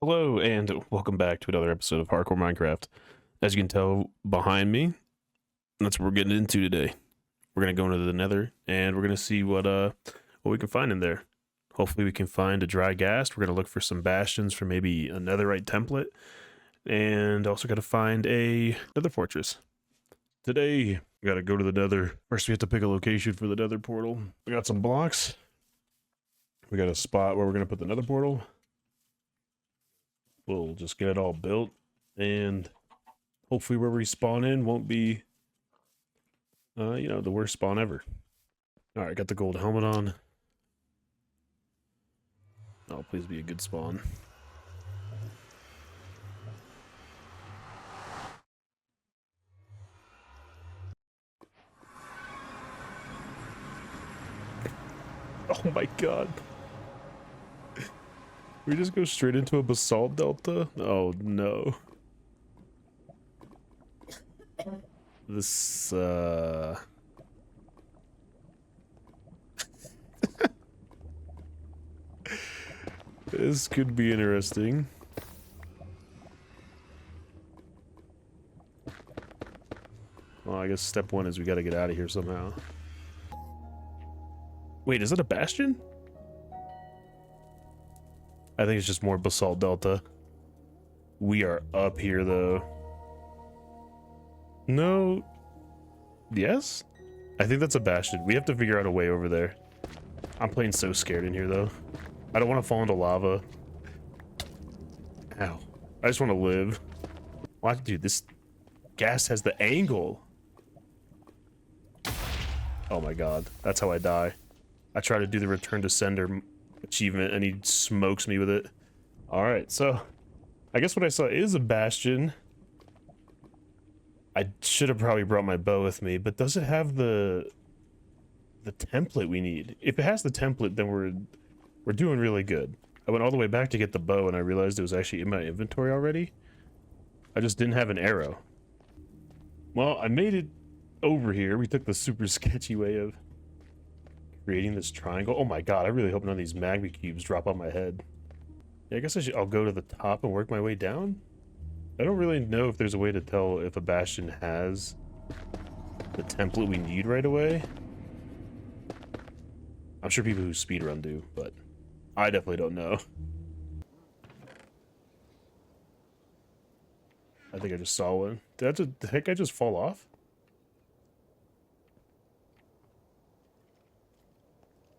Hello and welcome back to another episode of Hardcore Minecraft. As you can tell behind me, that's what we're getting into today. We're gonna go into the Nether and we're gonna see what we can find in there. Hopefully we can find a dry ghast. We're gonna look for some bastions for maybe a netherite template, and also gotta find a nether fortress. Today we gotta go to the Nether. First we have to pick a location for the Nether portal. We got some blocks. We got a spot where we're gonna put the Nether portal. We'll just get it all built, and hopefully where we spawn in won't be, the worst spawn ever. All right, got the gold helmet on. Oh, please be a good spawn. Oh my god. We just go straight into a basalt delta? Oh no. This, this could be interesting. Well, I guess step one is we gotta get out of here somehow. Wait, is that a bastion? I think it's just more basalt delta. We are up here though. No. Yes? I think that's a bastion. We have to figure out a way over there. I'm playing so scared in here though. I don't want to fall into lava. Ow. I just want to live. Why, dude, this ghast has the angle. Oh my god. That's how I die. I try to do the return to sender achievement and he smokes me with it. Alright, so I guess what I saw is a bastion. I should have probably brought my bow with me, but does it have the template we need? If it has the template, then we're doing really good. I went all the way back to get the bow and I realized it was actually in my inventory already. I just didn't have an arrow. Well, I made it over here. We took the super sketchy way of creating this triangle. Oh my god, I really hope none of these magma cubes drop on my head. Yeah, I guess I'll go to the top and work my way down. I don't really know if there's a way to tell if a bastion has the template we need right away. I'm sure people who speedrun do, but I definitely don't know. I think I just saw one. Did the heck I just fall off?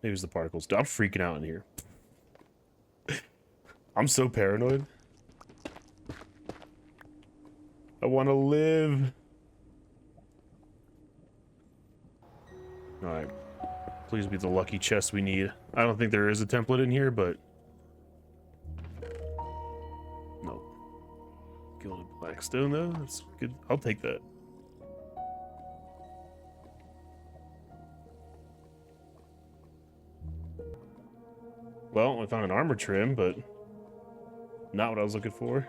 Maybe it's the particles. Dude, I'm freaking out in here. I'm so paranoid. I want to live. Alright. Please be the lucky chest we need. I don't think there is a template in here, but... No. Gilded blackstone, though? That's good. I'll take that. Well, I found an armor trim, but... not what I was looking for.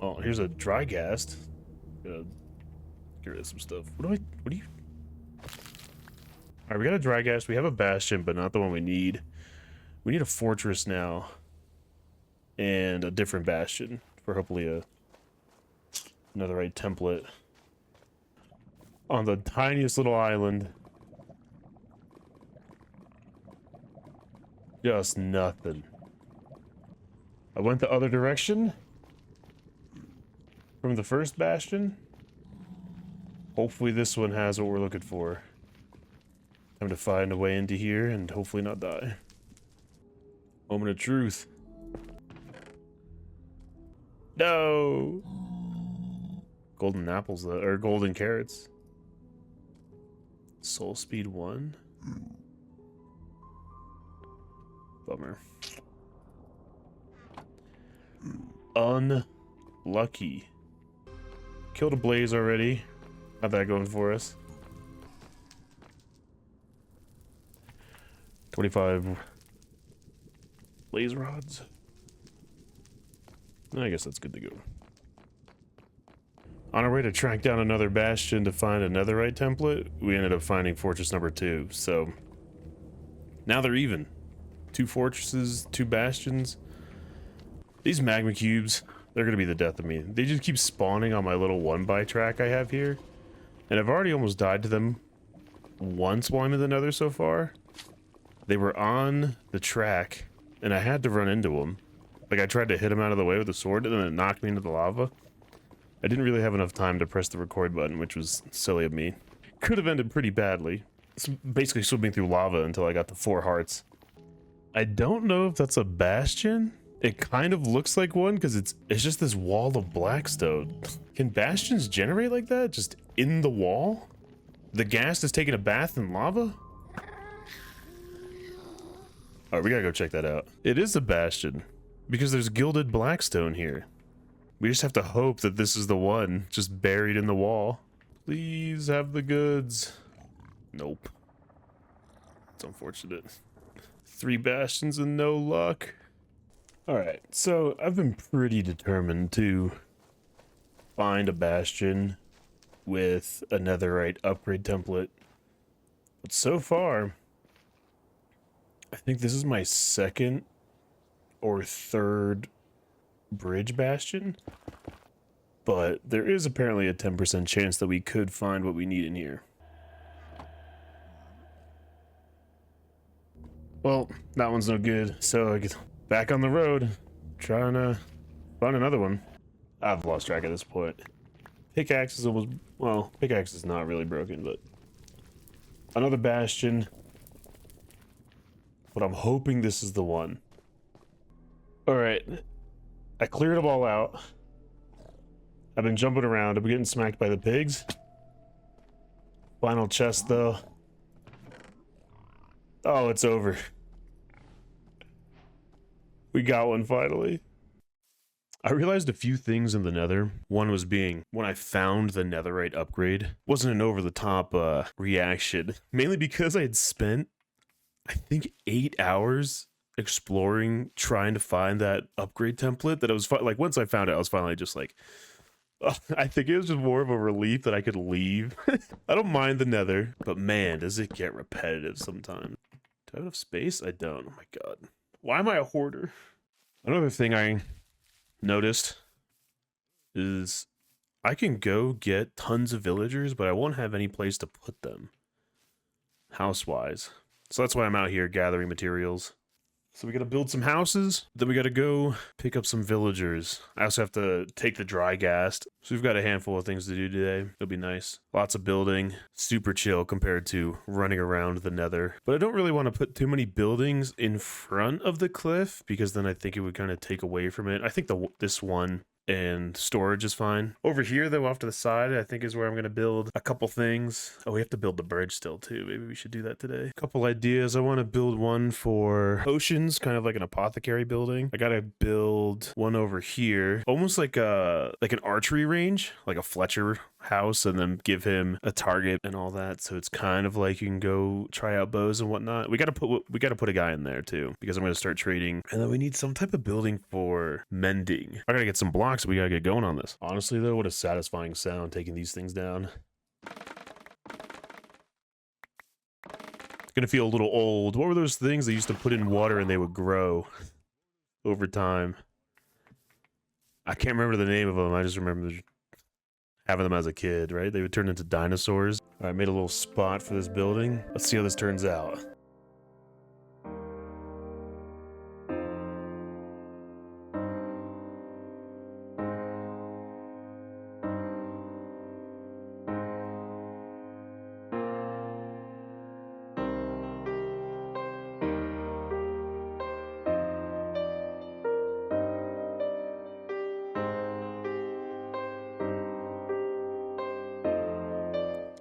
Oh, here's a dry ghast. Gonna get rid of some stuff. What do you... Alright, we got a dry ghast. We have a bastion, but not the one we need. We need a fortress now. And a different bastion for hopefully another right template. On the tiniest little island. Just nothing. I went the other direction from the first bastion. Hopefully this one has what we're looking for. Time to find a way into here and hopefully not die. Moment of truth. No! Golden apples, though, or golden carrots. Soul speed 1. Bummer. Unlucky. Killed a blaze already. How'd that going for us? 25 blaze rods. I guess that's good to go. On our way to track down another bastion to find a netherite template, we ended up finding fortress number 2, so now they're even. 2 fortresses, 2 bastions. These magma cubes, they're gonna be the death of me. They just keep spawning on my little 1x track I have here. And I've already almost died to them once while I'm in the Nether so far. They were on the track, and I had to run into them. Like, I tried to hit them out of the way with a sword, and then it knocked me into the lava. I didn't really have enough time to press the record button, which was silly of me. Could have ended pretty badly. It's basically swimming through lava until I got to 4 hearts. I don't know if that's a bastion. It kind of looks like one, because it's just this wall of blackstone. Can bastions generate like that? Just in the wall? The ghast is taking a bath in lava? Alright, we gotta go check that out. It is a bastion, because there's gilded blackstone here. We just have to hope that this is the one, just buried in the wall. Please have the goods. Nope. It's unfortunate. 3 bastions and no luck. Alright, so I've been pretty determined to find a bastion with a netherite upgrade template. But so far, I think this is my 2nd or 3rd bridge bastion. But there is apparently a 10% chance that we could find what we need in here. Well, that one's no good, so I get back on the road, trying to find another one. I've lost track at this point. Pickaxe is almost, well, pickaxe is not really broken, but another bastion. But I'm hoping this is the one. Alright, I cleared them all out. I've been jumping around, I've been getting smacked by the pigs. Final chest though. Oh, it's over. We got one finally. I realized a few things in the Nether. One was being, when I found the netherite upgrade, wasn't an over-the-top reaction. Mainly because I had spent, I think, 8 hours exploring, trying to find that upgrade template. That I was, like, once I found it, I was finally just like, oh, I think it was just more of a relief that I could leave. I don't mind the Nether, but man, does it get repetitive sometimes. Do I have enough space? I don't. Oh my god. Why am I a hoarder? Another thing I noticed is I can go get tons of villagers, but I won't have any place to put them house-wise. So that's why I'm out here gathering materials. So we gotta build some houses, then we gotta go pick up some villagers. I also have to take the dry ghast. So we've got a handful of things to do today. It'll be nice. Lots of building, super chill compared to running around the Nether. But I don't really want to put too many buildings in front of the cliff, because then I think it would kind of take away from it. I think this one and storage is fine. Over here though, off to the side, I think is where I'm gonna build a couple things. Oh, we have to build the bridge still too. Maybe we should do that today. Couple ideas. I want to build one for potions, kind of like an apothecary building. I gotta build one over here, almost like an archery range, like a Fletcher house, and then give him a target and all that. So it's kind of like you can go try out bows and whatnot. We gotta put a guy in there too, because I'm gonna start trading. And then we need some type of building for mending. I gotta get some blocks. We gotta get going on this. Honestly though, what a satisfying sound taking these things down. It's gonna feel a little old. What were those things they used to put in water and they would grow over time? I can't remember the name of them. I just remember having them as a kid, right? They would turn into dinosaurs. All right, made a little spot for this building. Let's see how this turns out.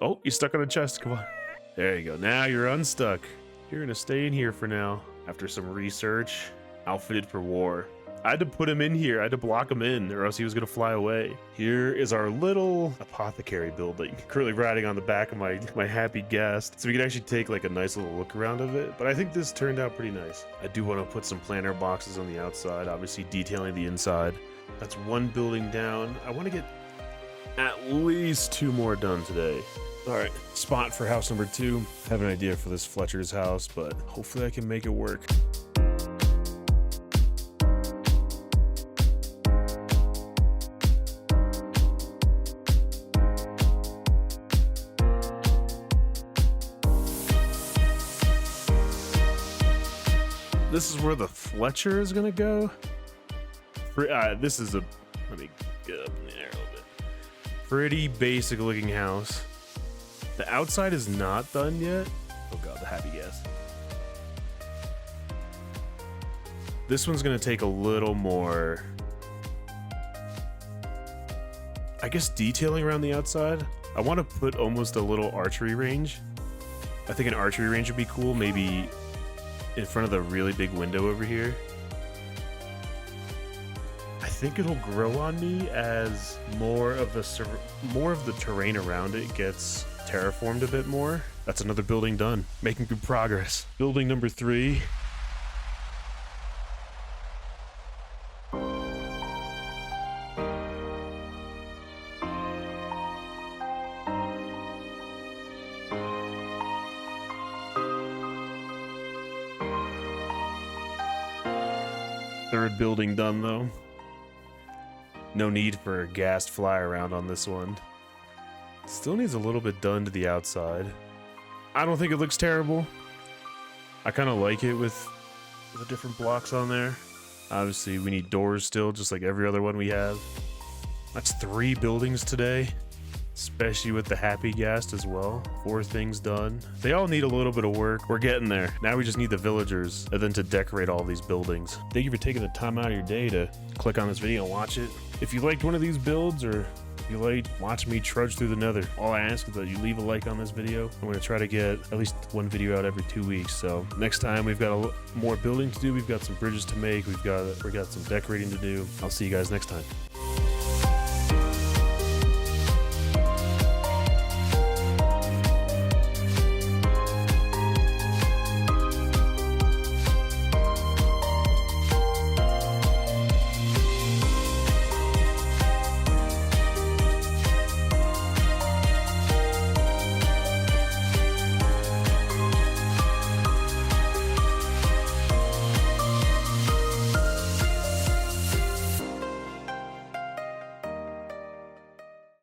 Oh, you're stuck on the chest. Come on. There you go. Now you're unstuck. You're gonna stay in here for now. After some research, outfitted for war. I had to put him in here. I had to block him in, or else he was gonna fly away. Here is our little apothecary building. Currently riding on the back of my happy ghast, so we can actually take like a nice little look around of it. But I think this turned out pretty nice. I do want to put some planter boxes on the outside, obviously detailing the inside. That's one building down. I want to get at least 2 more done today. All right, spot for house number 2. I have an idea for this Fletcher's house, but hopefully I can make it work. This is where the Fletcher is gonna go. This is a, let me get up in the air a little bit. Pretty basic looking house. The outside is not done yet. Oh god, the happy gas. This one's gonna take a little more, I guess, detailing around the outside. I want to put almost a little archery range. I think an archery range would be cool, maybe in front of the really big window over here. I think it'll grow on me as more of the terrain around it gets terraformed a bit more. That's another building done, making good progress. Building number 3. Third building done though. No need for a gassed fly around on this one. Still needs a little bit done to the outside. I don't think it looks terrible. I kind of like it with the different blocks on there. Obviously we need doors still, just like every other one we have. That's 3 buildings today, especially with the happy ghast as well. 4 things done. They all need a little bit of work. We're getting there. Now we just need the villagers and then to decorate all these buildings. Thank you for taking the time out of your day to click on this video and watch it. If you liked one of these builds, or if you liked watching me trudge through the Nether, all I ask is that you leave a like on this video. I'm going to try to get at least 1 video out every 2 weeks. So next time we've got more building to do. We've got some bridges to make. We've got some decorating to do. I'll see you guys next time.